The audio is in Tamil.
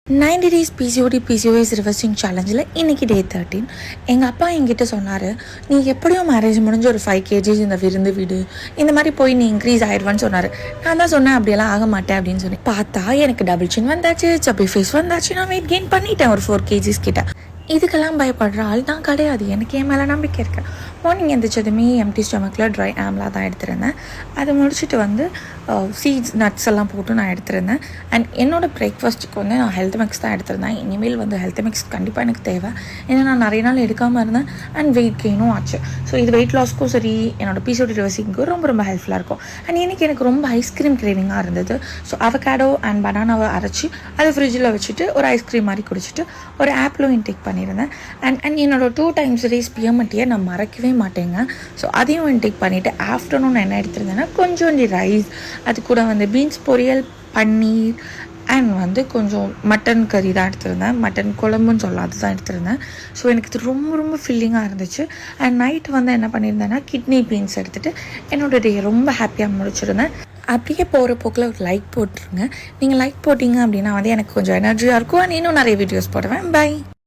90 days PCOS ரிவர்சிங் சேலஞ்சில் இன்றைக்கி டே 13. எங்கள் அப்பா என்கிட்ட சொன்னார், நீ எப்படியும் மேரேஜ் முடிஞ்சு ஒரு 5 kgs இந்த விருந்து வீடு இந்த மாதிரி போய் நீ இன்க்ரீஸ் ஆயிடுவான்னு சொன்னார். நான் தான் சொன்னேன் அப்படியெல்லாம் ஆக மாட்டேன் அப்படின்னு சொல்லி பார்த்தா எனக்கு டபுள் சின் வந்தாச்சு, சப்பி ஃபேஸ் வந்தாச்சு, நான் வெயிட் கெயின் பண்ணிட்டேன் ஒரு 4 kgs கிட்ட. இதுக்கெல்லாம் பயப்படுற ஆள் தான் கிடையாது. எனக்கு என் மேலே நம்பிக்கை இருக்கேன். மார்னிங் எந்திரிச்சதுமே எம்டி ஸ்டொமக்கில் ட்ரை ஆம்லா தான் எடுத்திருந்தேன். அதை முடிச்சுட்டு சீட்ஸ் நட்ஸ் எல்லாம் போட்டு நான் எடுத்திருந்தேன். அண்ட் என்னோடய பிரேக்ஃபாஸ்ட்டுக்கு நான் ஹெல்த் மிக்ஸ் தான் எடுத்திருந்தேன். இனிமேல் ஹெல்த் மிக்ஸ் கண்டிப்பாக எனக்கு தேவை. ஏன்னா நான் நிறைய நாள் எடுக்காமல் இருந்தேன் அண்ட் வெயிட் கெயினும் ஆச்சு. ஸோ இது வெயிட் லாஸ்க்கும் சரி, என்னோடய பிசிஓடி ரிவர்சிங்க்கும் ரொம்ப ரொம்ப ஹெல்ப்ஃபுல்லாக இருக்கும். அண்ட் இன்றைக்கி எனக்கு ரொம்ப ஐஸ்கிரீம் கிரேவிங்காக இருந்தது. ஸோ அவகாடோ அண்ட் பனானாவை அரைச்சி அதை ஃப்ரிட்ஜில் வச்சுட்டு ஒரு ஐஸ்கிரீம் மாதிரி குடிச்சிட்டு ஒரு ஆப்பிளும் இன்டேக் பண்ணியிருந்தேன். அண்ட் என்னோடய 2 times டேஸ் பிஎம்டியை நான் மறக்கவே மாட்டேங்க. ஸோ அதையும் இன்டேக் பண்ணிவிட்டு ஆஃப்டர்நூன் என்ன எடுத்திருந்தேன்னா கொஞ்சோண்டி ரைஸ், அது கூட பீன்ஸ் பொரியல், பன்னீர் அண்ட் கொஞ்சம் மட்டன் கறி தான் எடுத்திருந்தேன். மட்டன் குழம்புன்னு சொல்லலாம், அதுதான் எடுத்திருந்தேன். ஸோ எனக்கு இது ரொம்ப ரொம்ப ஃபில்லிங்காக இருந்துச்சு. அண்ட் நைட்டு என்ன பண்ணியிருந்தேன்னா கிட்னி பீன்ஸ் எடுத்துகிட்டு என்னோடய டே ரொம்ப ஹாப்பியாக முடிச்சிருந்தேன். அப்படியே போகிற போக்கில் ஒரு லைக் போட்டுருங்க. நீங்கள் லைக் போட்டிங்க அப்படின்னா எனக்கு கொஞ்சம் எனர்ஜியாக இருக்கும். அண்ட் இன்னும் நிறைய வீடியோஸ் போடுவேன். பை.